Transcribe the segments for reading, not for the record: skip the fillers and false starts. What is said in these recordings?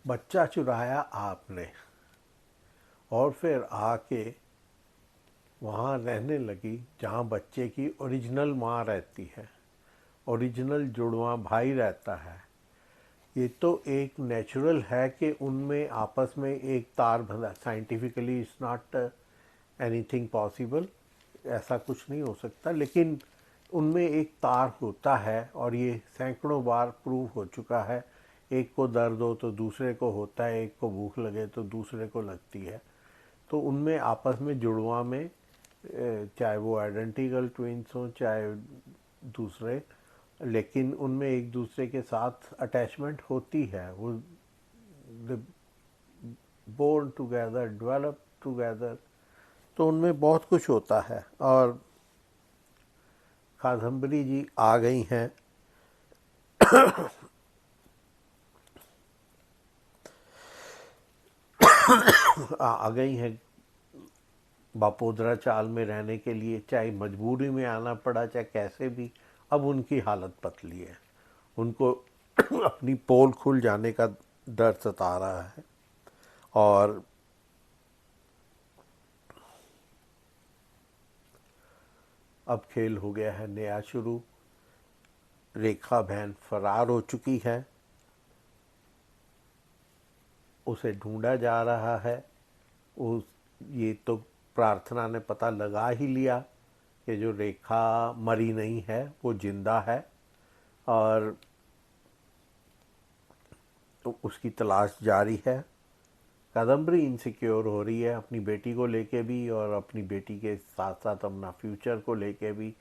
बच्चा चुराया आपने और फिर आके वहाँ रहने लगी जहाँ बच्चे की ओरिजिनल माँ रहती है, ओरिजिनल जुड़वा भाई रहता है। ये तो एक नेचुरल है कि उनमें आपस में एक तार बंधा। Scientifically it's not anything possible, ऐसा कुछ नहीं हो सकता, लेकिन उनमें एक तार होता है और ये सैकड़ों बार प्रूव हो चुका है। एक को दर्द हो तो दूसरे को होता है, एक को भूख लगे तो दूसरे को लगती है। तो उनमें आपस में जुड़वा में चाहे वो आइडेंटिकल ट्विंस हों चाहे दूसरे, लेकिन उनमें एक दूसरे के साथ अटैचमेंट होती है। वो बोर्न टुगेदर, डेवलप टुगेदर, तो उनमें बहुत कुछ होता है। और कादम्बरी जी आ गई हैं आ गई हैं बापोद्रा चाल में रहने के लिए, चाहे मजबूरी में आना पड़ा चाहे कैसे भी। अब उनकी हालत पतली है, उनको अपनी पोल खुल जाने का डर सता रहा है। और अब खेल हो गया है नया शुरू। रेखा बहन फरार हो चुकी है, उसे ढूंढा जा रहा है। उस ये तो प्रार्थना ने पता लगा ही लिया कि जो रेखा मरी नहीं है वो जिंदा है, और तो उसकी तलाश जारी है। कादम्बरी इनसिक्योर हो रही है अपनी बेटी को लेके भी, और अपनी बेटी के साथ साथ अपना फ्यूचर को लेके भी।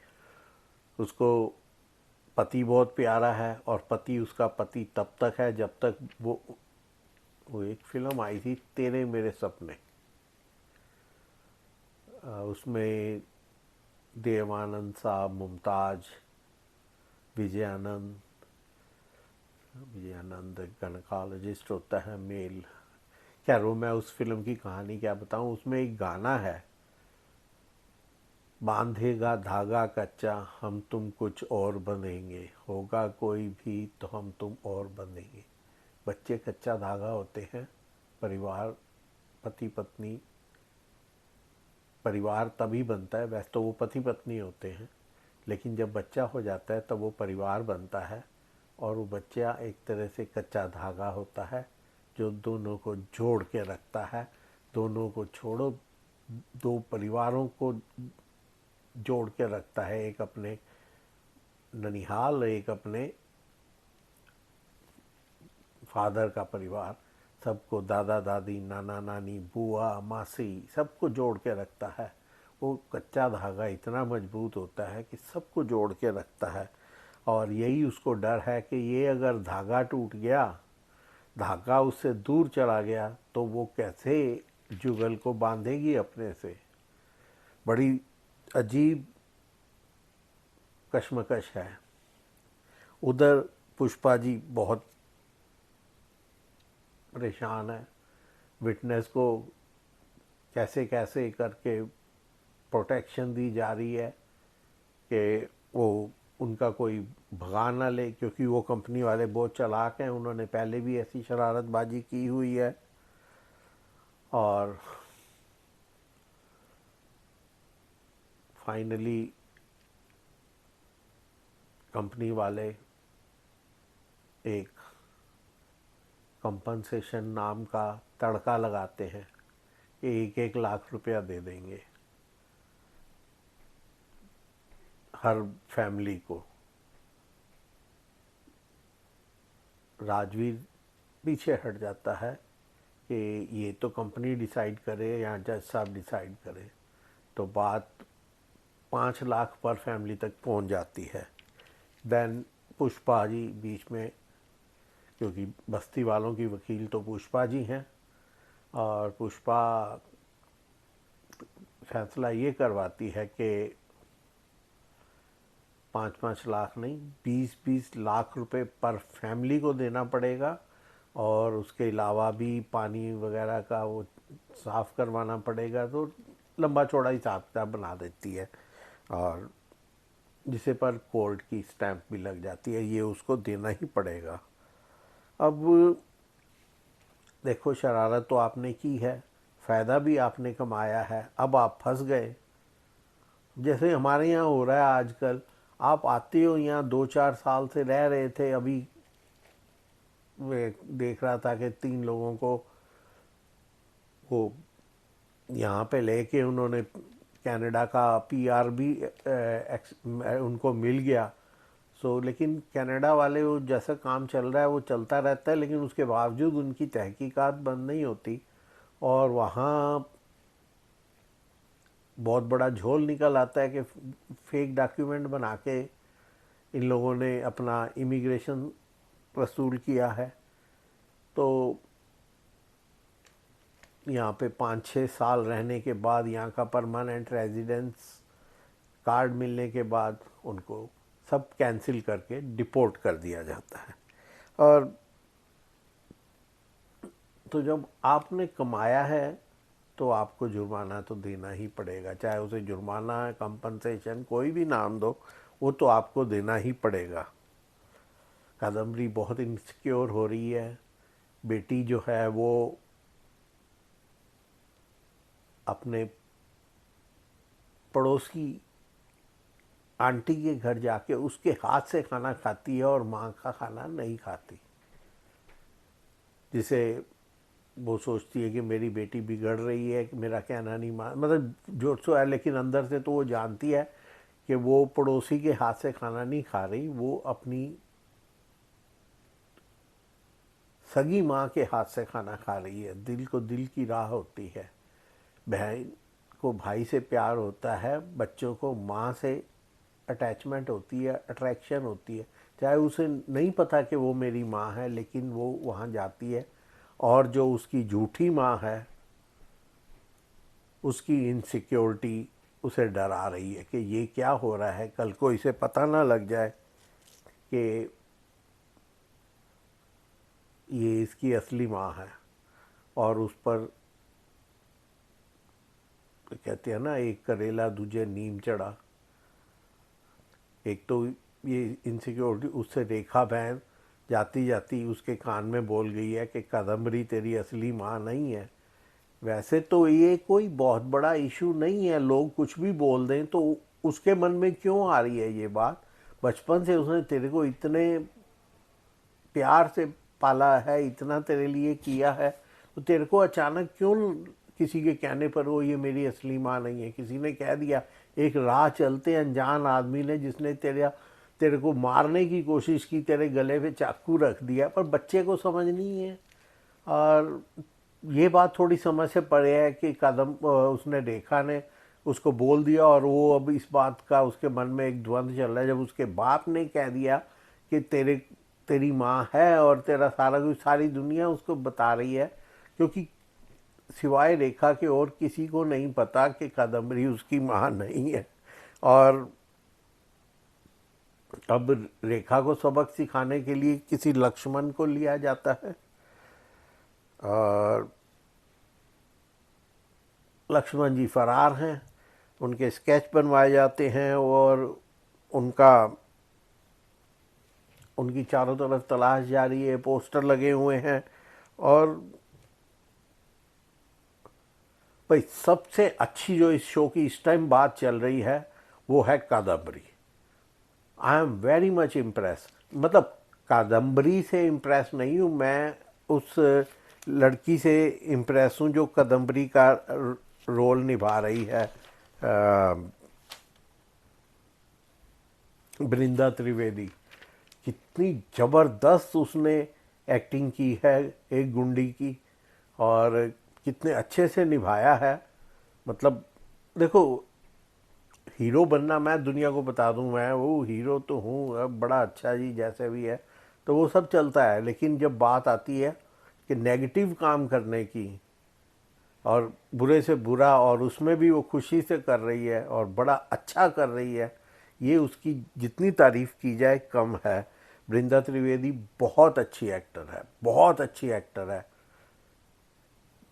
उसको पति बहुत प्यारा है, और पति उसका पति तब तक है जब तक वो एक फिल्म आई थी तेरे मेरे सपने, उसमें देवानंद साहब, मुमताज, विजयानंद, विजयानंद गणकालॉजिस्ट होता है मेल। क्या रो, मैं उस फिल्म की कहानी क्या बताऊं। उसमें एक गाना है, बांधेगा धागा कच्चा हम तुम कुछ और बंधेंगे, होगा कोई भी तो हम तुम और बंधेंगे। बच्चे कच्चा धागा होते हैं, परिवार, पति पत्नी, परिवार तभी बनता है। वैसे तो वो पति पत्नी होते हैं, लेकिन जब बच्चा हो जाता है तब वो परिवार बनता है। और वो बच्चा एक तरह से कच्चा धागा होता है जो दोनों को जोड़ के रखता है। दोनों को छोड़ो, दो परिवारों को जोड़ के रखता है, एक अपने ननिहाल, एक अपने फादर का परिवार। सबको, दादा दादी, नाना नानी, बुआ, मासी, सबको जोड़ के रखता है। वो कच्चा धागा इतना मजबूत होता है कि सबको जोड़ के रखता है। और यही उसको डर है कि ये अगर धागा टूट गया, धागा उससे दूर चला गया, तो वो कैसे जुगल को बांधेगी अपने से। बड़ी अजीब कश्मकश है। उधर पुष्पा जी बहुत परेशान है, विटनेस को कैसे कैसे करके प्रोटेक्शन दी जा रही है कि वो उनका कोई भगा ना ले, क्योंकि वो कंपनी वाले बहुत चालाक हैं। उन्होंने पहले भी ऐसी शरारतबाजी की हुई है। और फाइनली कंपनी वाले एक कंपनसेशन नाम का तड़का लगाते हैं कि 1-1 लाख रुपया दे देंगे हर फैमिली को। राजवीर पीछे हट जाता है कि ये तो कंपनी डिसाइड करे या जज साहब डिसाइड करे। तो बात 5 लाख पर फैमिली तक पहुंच जाती है। देन पुष्पा जी बीच में, क्योंकि बस्ती वालों की वकील तो पुष्पा जी हैं, और पुष्पा फैसला ये करवाती है कि 5-5 लाख नहीं, 20-20 लाख रुपए पर फैमिली को देना पड़ेगा। और उसके अलावा भी पानी वगैरह का वो साफ़ करवाना पड़ेगा। तो लंबा चौड़ा हिसाब किताब बना देती है, और जिसे पर कोर्ट की स्टैंप भी लग जाती है, ये उसको देना ही पड़ेगा। अब देखो शरारत तो आपने की है, फ़ायदा भी आपने कमाया है, अब आप फंस गए। जैसे हमारे यहाँ हो रहा है आजकल, आप आते हो यहाँ 2-4 साल से रह रहे थे, अभी मैं देख रहा था कि 3 लोगों को वो यहाँ पे लेके उन्होंने कनाडा का पीआर भी उनको मिल गया। सो लेकिन कनाडा वाले, वो जैसा काम चल रहा है वो चलता रहता है, लेकिन उसके बावजूद उनकी तहकीकात बंद नहीं होती और वहाँ बहुत बड़ा झोल निकल आता है कि फेक डॉक्यूमेंट बना के इन लोगों ने अपना इमिग्रेशन वसूल किया है। तो यहाँ पे 5-6 साल रहने के बाद, यहाँ का परमानेंट रेजिडेंस कार्ड मिलने के बाद उनको सब कैंसिल करके डिपोर्ट कर दिया जाता है। और तो जब आपने कमाया है तो आपको जुर्माना तो देना ही पड़ेगा, चाहे उसे जुर्माना, कंपनसेशन, कोई भी नाम दो, वो तो आपको देना ही पड़ेगा। कादम्बरी बहुत इनसिक्योर हो रही है। बेटी जो है वो अपने पड़ोसी आंटी के घर जाके उसके हाथ से खाना खाती है और माँ का खाना नहीं खाती, जिसे वो सोचती है कि मेरी बेटी बिगड़ रही है, कि मेरा कहना नहीं मान, मतलब जो सो है, लेकिन अंदर से तो वो जानती है कि वो पड़ोसी के हाथ से खाना नहीं खा रही, वो अपनी सगी माँ के हाथ से खाना खा रही है। दिल को दिल की राह होती है, बहन को भाई से प्यार होता है, बच्चों को माँ से अटैचमेंट होती है, अट्रैक्शन होती है, चाहे उसे नहीं पता कि वो मेरी माँ है, लेकिन वो वहाँ जाती है। और जो उसकी झूठी माँ है, उसकी इनसिक्योरिटी उसे डरा रही है कि ये क्या हो रहा है, कल को इसे पता ना लग जाए कि ये इसकी असली माँ है। और उस पर कहते हैं ना, एक करेला दूजे नीम चढ़ा। एक तो ये इनसिक्योरिटी, उससे रेखा बहन जाती जाती उसके कान में बोल गई है कि कादम्बरी तेरी असली माँ नहीं है। वैसे तो ये कोई बहुत बड़ा इशू नहीं है, लोग कुछ भी बोल दें तो उसके मन में क्यों आ रही है ये बात? बचपन से उसने तेरे को इतने प्यार से पाला है, इतना तेरे लिए किया है, तो तेरे को अचानक क्यों किसी के कहने पर वो ये मेरी असली माँ नहीं है? किसी ने कह दिया, एक राह चलते अनजान आदमी ने, जिसने तेरे को मारने की कोशिश की, तेरे गले पे चाकू रख दिया, पर बच्चे को समझ नहीं है। और ये बात थोड़ी समझ से परे है कि उसने, रेखा ने उसको बोल दिया, और वो अब इस बात का उसके मन में एक द्वंद्व चल रहा है। जब उसके बाप ने कह दिया कि तेरी माँ है और तेरा सारा कुछ, सारी दुनिया उसको बता रही है, क्योंकि सिवाय रेखा के और किसी को नहीं पता कि कादम्बरी उसकी माँ नहीं है। और अब रेखा को सबक सिखाने के लिए किसी लक्ष्मण को लिया जाता है, और लक्ष्मण जी फरार हैं, उनके स्केच बनवाए जाते हैं और उनका उनकी चारों तरफ तलाश जारी है, पोस्टर लगे हुए हैं। और भाई सबसे अच्छी जो इस शो की इस टाइम बात चल रही है वो है Kadambari. I am very much impress, मतलब कादम्बरी से इम्प्रेस नहीं हूँ मैं, उस लड़की से इम्प्रेस हूँ जो कादम्बरी का रोल निभा रही है, बृंदा त्रिवेदी। कितनी ज़बरदस्त उसने एक्टिंग की है एक गुंडी की, और कितने अच्छे से निभाया है। मतलब देखो, हीरो बनना, मैं दुनिया को बता दूं मैं वो हीरो तो हूँ, अब बड़ा अच्छा जी जैसे भी है, तो वो सब चलता है, लेकिन जब बात आती है कि नेगेटिव काम करने की, और बुरे से बुरा, और उसमें भी वो खुशी से कर रही है और बड़ा अच्छा कर रही है, ये उसकी जितनी तारीफ़ की जाए कम है। बृंदा त्रिवेदी बहुत अच्छी एक्टर है, बहुत अच्छी एक्टर है।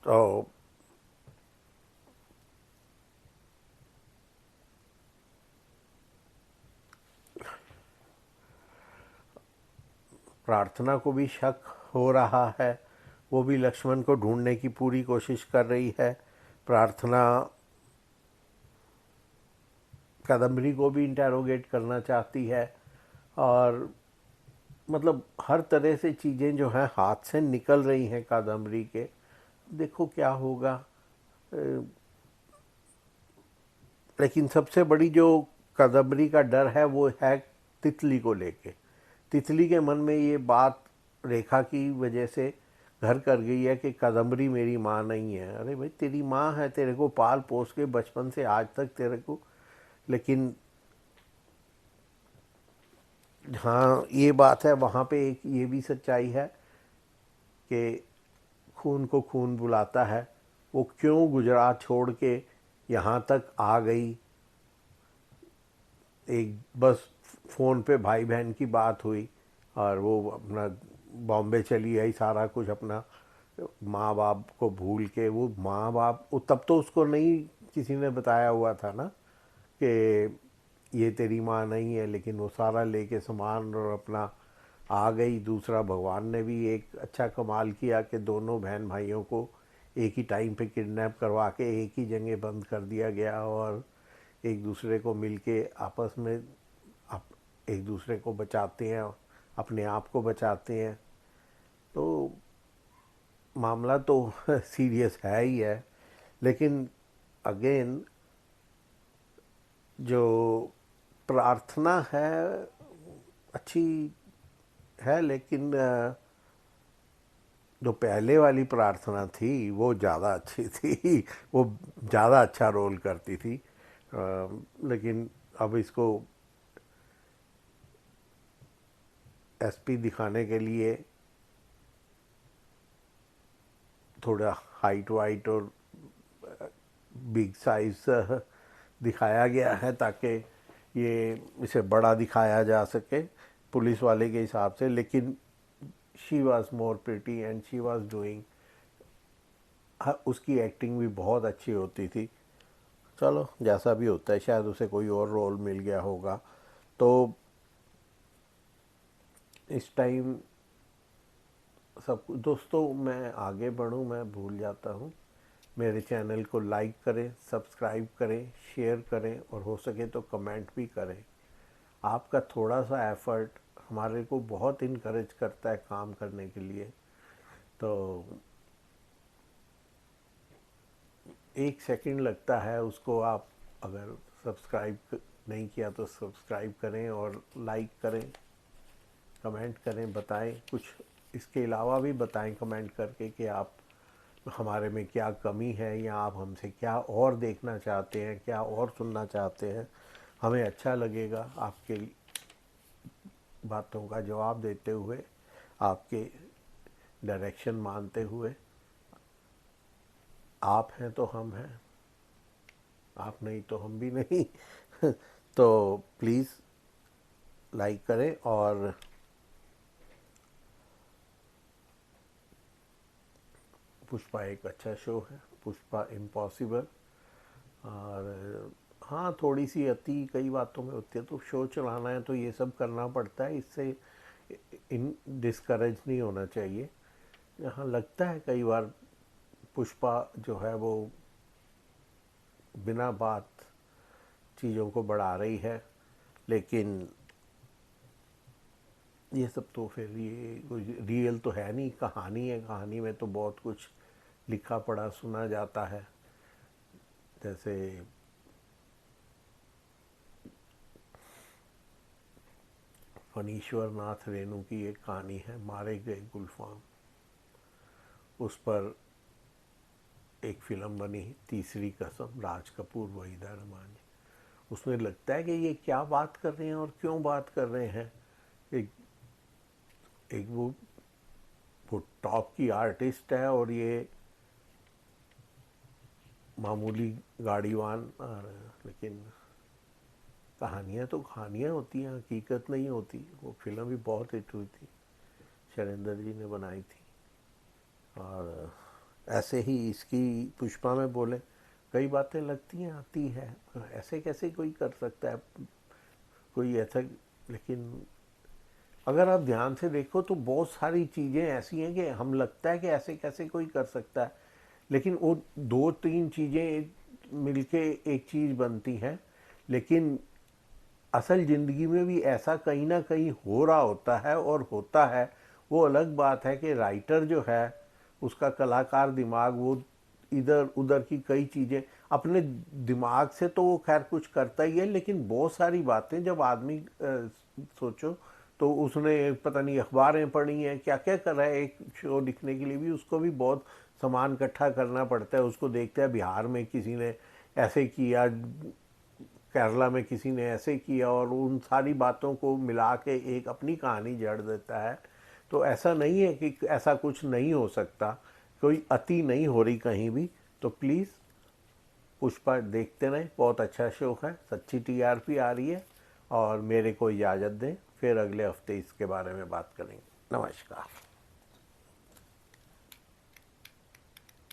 तो प्रार्थना को भी शक हो रहा है, वो भी लक्ष्मण को ढूंढने की पूरी कोशिश कर रही है। प्रार्थना कादम्बरी को भी इंटेरोगेट करना चाहती है, और मतलब हर तरह से चीज़ें जो हैं हाथ से निकल रही हैं कादम्बरी के। देखो क्या होगा। लेकिन सबसे बड़ी जो कादम्बरी का डर है वो है तितली को लेके। तितली के मन में ये बात रेखा की वजह से घर कर गई है कि कादम्बरी मेरी माँ नहीं है। अरे भाई, तेरी माँ है, तेरे को पाल पोस के बचपन से आज तक तेरे को। लेकिन हाँ, ये बात है, वहाँ पे एक ये भी सच्चाई है कि खून को खून बुलाता है। वो क्यों गुजरात छोड़ के यहाँ तक आ गई। एक बस फ़ोन पे भाई बहन की बात हुई और वो अपना बॉम्बे चली आई, सारा कुछ अपना माँ बाप को भूल के। वो माँ बाप, तब तो उसको नहीं किसी ने बताया हुआ था ना कि ये तेरी माँ नहीं है, लेकिन वो सारा लेके सामान और अपना आ गई। दूसरा, भगवान ने भी एक अच्छा कमाल किया कि दोनों बहन भाइयों को एक ही टाइम पे किडनैप करवा के एक ही जगह बंद कर दिया गया, और एक दूसरे को मिलके आपस में आप एक दूसरे को बचाते हैं, अपने आप को बचाते हैं। तो मामला तो सीरियस है ही है। लेकिन अगेन, जो प्रार्थना है अच्छी है, लेकिन जो पहले वाली प्रार्थना थी वो ज़्यादा अच्छी थी। वो ज़्यादा अच्छा रोल करती थी। लेकिन अब इसको एसपी दिखाने के लिए थोड़ा हाइट वाइट और बिग साइज दिखाया गया है, ताकि ये इसे बड़ा दिखाया जा सके पुलिस वाले के हिसाब से। लेकिन she was more pretty and she was doing, उसकी एक्टिंग भी बहुत अच्छी होती थी। चलो, जैसा भी होता है, शायद उसे कोई और रोल मिल गया होगा। तो इस टाइम सब दोस्तों, मैं आगे बढ़ूं, मैं भूल जाता हूं। मेरे चैनल को लाइक करें, सब्सक्राइब करें, शेयर करें, और हो सके तो कमेंट भी करें। आपका थोड़ा सा एफर्ट हमारे को बहुत इनकरेज करता है काम करने के लिए। तो एक सेकंड लगता है उसको। आप अगर सब्सक्राइब नहीं किया तो सब्सक्राइब करें, और लाइक करें, कमेंट करें, बताएं कुछ इसके अलावा भी बताएं कमेंट करके कि आप हमारे में क्या कमी है, या आप हमसे क्या और देखना चाहते हैं, क्या और सुनना चाहते हैं। हमें अच्छा लगेगा आपके बातों का जवाब देते हुए, आपके डायरेक्शन मानते हुए। आप हैं तो हम हैं, आप नहीं तो हम भी नहीं। तो प्लीज़ लाइक करें। और पुष्पा एक अच्छा शो है, पुष्पा इम्पॉसिबल। और हाँ, थोड़ी सी अति कई बातों में होती है, तो शो चलाना है तो ये सब करना पड़ता है। इससे इन डिस्करेज नहीं होना चाहिए। यहाँ लगता है कई बार पुष्पा जो है वो बिना बात चीज़ों को बढ़ा रही है, लेकिन ये सब तो फिर ये कोई रियल तो है नहीं, कहानी है। कहानी में तो बहुत कुछ लिखा पढ़ा सुना जाता है। जैसे फणीश्वर नाथ रेणु की एक कहानी है, मारे गए गुलफाम। उस पर एक फिल्म बनी, तीसरी कसम, राज कपूर, वहीदा रहमान। उसमें लगता है कि ये क्या बात कर रहे हैं और क्यों बात कर रहे हैं। एक एक वो टॉप की आर्टिस्ट है, और ये मामूली गाड़ीवान। और लेकिन कहानियाँ तो कहानियाँ होती हैं, हकीकत नहीं होती। वो फिल्म भी बहुत हिट हुई थी, शैलेंद्र जी ने बनाई थी। और ऐसे ही इसकी पुष्पा में बोले, कई बातें लगती हैं आती है, ऐसे कैसे कोई कर सकता है कोई ऐसा। लेकिन अगर आप ध्यान से देखो तो बहुत सारी चीज़ें ऐसी हैं कि हम लगता है कि ऐसे कैसे कोई कर सकता है, लेकिन वो दो तीन चीज़ें मिलके एक चीज़ बनती हैं। लेकिन असल ज़िंदगी में भी ऐसा कहीं ना कहीं हो रहा होता है, और होता है। वो अलग बात है कि राइटर जो है, उसका कलाकार दिमाग, वो इधर उधर की कई चीज़ें अपने दिमाग से तो वो खैर कुछ करता ही है, लेकिन बहुत सारी बातें जब आदमी सोचो तो उसने पता नहीं अखबारें पढ़ी हैं, क्या क्या कर रहा है। एक शो लिखने के लिए भी उसको भी बहुत सामान इकट्ठा करना पड़ता है। उसको देखते हैं बिहार में किसी ने ऐसे किया, केरला में किसी ने ऐसे किया, और उन सारी बातों को मिला के एक अपनी कहानी जड़ देता है। तो ऐसा नहीं है कि ऐसा कुछ नहीं हो सकता, कोई अति नहीं हो रही कहीं भी। तो प्लीज़ पुष्पा देखते रहें, बहुत अच्छा शो है, सच्ची टीआरपी आ रही है। और मेरे को इजाज़त दें, फिर अगले हफ्ते इसके बारे में बात करेंगे। नमस्कार।